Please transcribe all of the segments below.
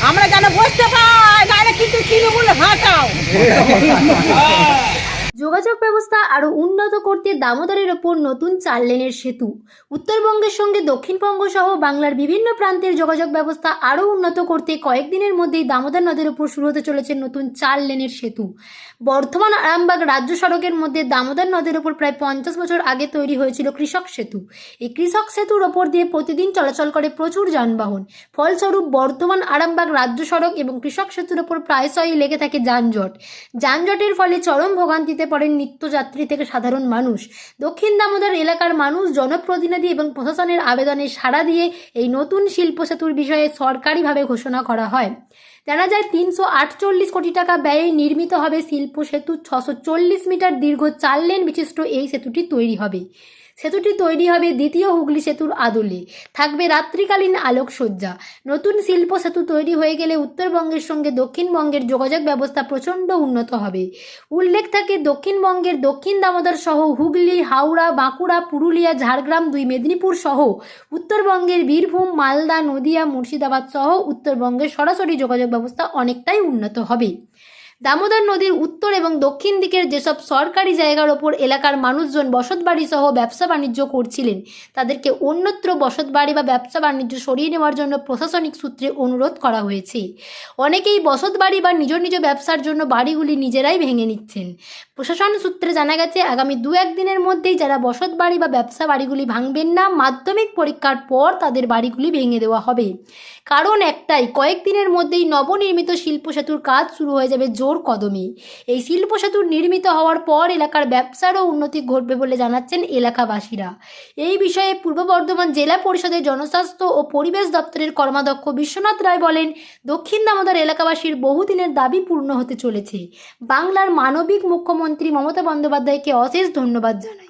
আমরা যেন বসতে পাই, নাহলে কিন্তু তৃণমূল হাঁটাও। যোগাযোগ ব্যবস্থা আরও উন্নত করতে দামোদরের ওপর নতুন 4 লেনের সেতু। উত্তরবঙ্গের সঙ্গে দক্ষিণবঙ্গ সহ বাংলার বিভিন্ন প্রান্তের যোগাযোগ ব্যবস্থা আরও উন্নত করতে কয়েকদিনের মধ্যেই দামোদর নদের ওপর শুরু হতে চলেছে নতুন 4 লেনের সেতু। বর্ধমান আরামবাগ রাজ্য সড়কের মধ্যে দামোদর নদের ওপর প্রায় 50 বছর আগে তৈরি হয়েছিল কৃষক সেতু। এই কৃষক সেতুর ওপর দিয়ে প্রতিদিন চলাচল করে প্রচুর যানবাহন। ফলস্বরূপ বর্ধমান আরামবাগ রাজ্য সড়ক এবং কৃষক সেতুর ওপর প্রায়শই লেগে থাকে যানজটের ফলে চরম ভোগান্তিতে পড়েন নিত্যযাত্রী থেকে সাধারণ মানুষ। দক্ষিণ দামোদর এলাকার মানুষ জনপ্রতিনিধি এবং প্রশাসনের আবেদনে সাড়া দিয়ে এই নতুন শিল্প সেতুর বিষয়ে সরকারিভাবে ঘোষণা করা হয়। জানা যায় 348 কোটি টাকা ব্যয়ে নির্মিত হবে শিল্প সেতু। 640 মিটার দীর্ঘ 4 লেন বিশিষ্ট এই সেতুটি তৈরি হবে। সেতুটি তৈরি হবে দ্বিতীয় হুগলি সেতুর আদলে, থাকবে রাত্রিকালীন আলোকসজ্জা। নতুন শিল্প সেতু তৈরি হয়ে গেলে উত্তরবঙ্গের সঙ্গে দক্ষিণবঙ্গের যোগাযোগ ব্যবস্থা প্রচণ্ড উন্নত হবে। উল্লেখ থাকে দক্ষিণবঙ্গের দক্ষিণ দামোদর সহ হুগলি, হাওড়া, বাঁকুড়া, পুরুলিয়া, ঝাড়গ্রাম, 2 মেদিনীপুর সহ উত্তরবঙ্গের বীরভূম, মালদা, নদিয়া, মুর্শিদাবাদ সহ উত্তরবঙ্গের সরাসরি যোগাযোগ ব্যবস্থা অনেকটাই উন্নত হবে। দামোদর নদীর উত্তর এবং দক্ষিণ দিকের যেসব সরকারি জায়গার ওপর এলাকার মানুষজন বসতবাড়ি সহ ব্যবসা বাণিজ্য করছিলেন, তাদেরকে অন্যত্র বসতবাড়ি বা ব্যবসা বাণিজ্য সরিয়ে নেওয়ার জন্য প্রশাসনিক সূত্রে অনুরোধ করা হয়েছে। অনেকেই বসতবাড়ি বা নিজ নিজ ব্যবসার জন্য বাড়িগুলি নিজেরাই ভেঙে নিচ্ছেন। প্রশাসন সূত্রে জানা গেছে আগামী 2-1 দিনের মধ্যেই যারা বসতবাড়ি বা ব্যবসা বাড়িগুলি ভাঙবেন না, মাধ্যমিক পরীক্ষার পর তাদের বাড়িগুলি ভেঙে দেওয়া হবে। কারণ একটাই, কয়েকদিনের মধ্যেই নবনির্মিত শিল্প সেতুর কাজ শুরু হয়ে যাবে জোর কদমে। এই শিল্প সেতু নির্মিত হওয়ার পর এলাকার ব্যবসারও উন্নতি ঘটবে বলে জানাচ্ছেন এলাকাবাসীরা। এই বিষয়ে পূর্ব বর্ধমান জেলা পরিষদের জনস্বাস্থ্য ও পরিবেশ দপ্তরের কর্মাধ্যক্ষ বিশ্বনাথ রায় বলেন, দক্ষিণ দামোদর এলাকাবাসীর বহুদিনের দাবি পূর্ণ হতে চলেছে। বাংলার মানবিক মুখ্যমন্ত্রী মমতা বন্দ্যোপাধ্যায়কে অশেষ ধন্যবাদ জানাই।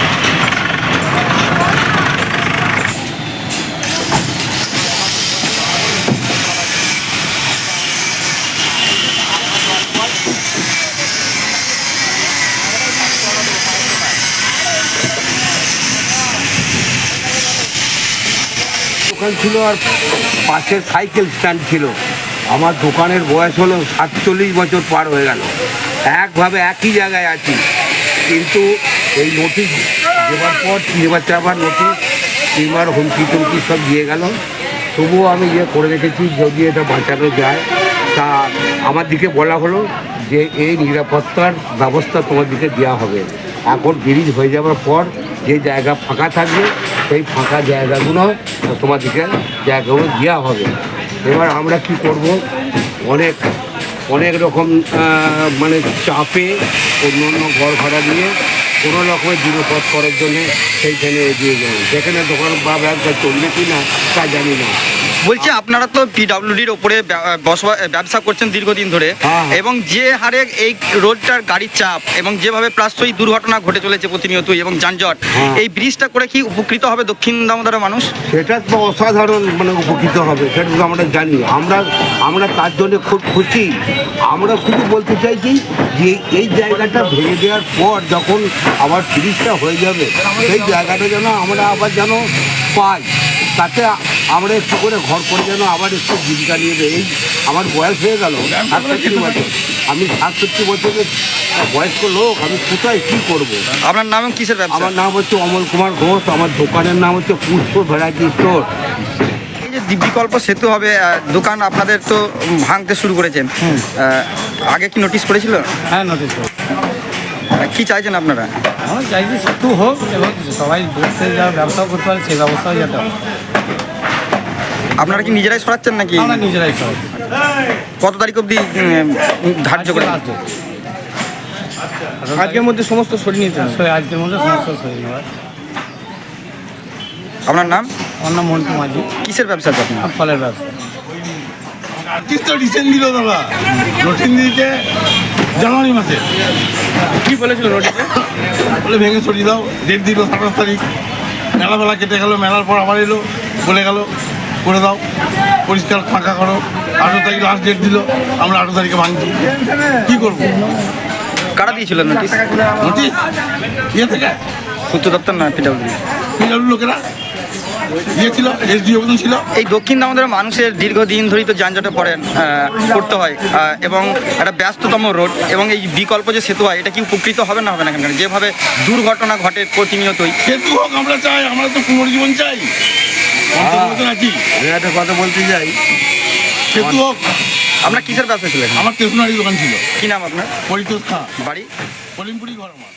দোকান ছিল আর পাশের সাইকেল স্ট্যান্ড ছিল। আমার দোকানের বয়স হলো 47 বছর পার হয়ে গেল। একভাবে একই জায়গায় আছি, কিন্তু এই নোটিশ দেওয়ার পর 3বার নোটিশ, 3বার হুমকি টুমকি সব দিয়ে গেল। তবুও আমি করে রেখেছি, যদি এটা বাঁচানো যায়। তা আমার দিকে বলা হলো যে এই নিরাপত্তার ব্যবস্থা তোমার দিকে দেওয়া হবে। এখন ব্রিজ হয়ে যাওয়ার পর যে জায়গা ফাঁকা থাকবে, সেই ফাঁকা জায়গাগুলো তোমাদেরকে জায়গাগুলো দেওয়া হবে। এবার আমরা কি করব, অনেক রকম মানে চাপে অন্য ঘর ভাড়া নিয়ে কোনো রকমের দিনপথ করার জন্য সেইখানে এগিয়ে যাই। যেখানে দোকান বা ব্যবসা চলবে কি না তা জানি না। বলছি, আপনারা তো পিডব্লিউডির ওপরে ব্যবসা করছেন দীর্ঘদিন ধরে, এবং যে হারে এই রোডটার গাড়ির চাপ এবং যেভাবে প্রায়শই দুর্ঘটনা ঘটে চলেছে প্রতিনিয়তই এবং যানজট, এই ব্রিজটা করে কি উপকৃত হবে দক্ষিণ দামোদরের মানুষ? সেটা তো অসাধারণ উপকৃত হবে, সেটা তো আমরা জানি। আমরা তার জন্য খুব খুশি। আমরা শুধু বলতে চাইছি যে এই জায়গাটা ভেঙে দেওয়ার পর যখন আবার ব্রিজটা হয়ে যাবে, সেই জায়গাটা যেন আমরা আবার যেন পাই, তাতে আমরা একটু করে ঘর করে যেন আবার একটু জীবিকা নিয়ে দেয়। এই আমার বয়স হয়ে গেল 67 বছর, আমি 67 বছরের বয়স্ক লোক, আমি কোথায় কী করবো? আপনার নাম কিসের ব্যবসা? আমার নাম হচ্ছে অমল কুমার ঘোষ, আমার দোকানের নাম হচ্ছে পুষ্প ভ্যারাইটি স্টোর। এই যে বিকল্প সেতু হবে, দোকান আপনাদের তো ভাঙতে শুরু করেছেন, আগে কি নোটিশ করেছিল? হ্যাঁ, নোটিশ। কি চাইছেন আপনারা? আমরা চাইছি সেতু হোক এবং সবাই বসে যা ব্যবসাও করতে পারে সেই ব্যবস্থাও যাতে হবে। আপনারা কি নিজেরাই সরাচ্ছেন নাকি? আমরা নিজেরাই সরাচ্ছি। কত তারিখ অবধি ধার্য করে? আজকের মধ্যে সমস্ত সরিয়ে নিতে হবে। আজকের মধ্যে সমস্ত সরিয়ে নেওয়া। আপনার নাম? আমার নাম মন্টু মাঝি। কিসের ব্যবসা আপনি? ফলের ব্যবসা। রিসেন্ট দিল দাদা, নোটিশ দিয়েছে জানুয়ারি মাসে। কী বলেছিল নোটিশে? বলে ভেঙে সরিয়ে দাও, ডেট দিল 27 তারিখ। মেলা কেটে গেল, মেলার পর আবার এলো, বলে গেল করে দাও, পরিষ্কার ফাঁকা করো। 18 তারিখ লাস্ট ডেট দিল, আমরা 18 তারিখে ভাঙছি। কী করবো? কারা দিয়েছিল নোটিশ? নোটিশ ইয়ে থেকে পূর্ত দপ্তর না পিডব্লিউ লোকেরা ছিল এসডিও ছিল। এই দক্ষিণ দামোদরের মানুষের দীর্ঘদিন ধরেই তো যানজটে পড়তে হয় এবং একটা ব্যস্ততম রোড এবং এই বিকল্প যে সেতু হয় এটা কি উপকৃত হবে না এখানকার যেভাবে দুর্ঘটনা ঘটে প্রতিনিয়তই? সেতু হোক আমরা চাই, আমরা তো পুনর্জীবন চাই। আছি আমি একটা কথা বলতে চাই, সেতু হোক। আপনার কিসের ব্যবসা ছিলেন? আমার স্টেশনারি দোকান ছিল। কি নাম আপনার? পরিতোষ খা, বাড়ি? কলিমপুরি ঘর আমার।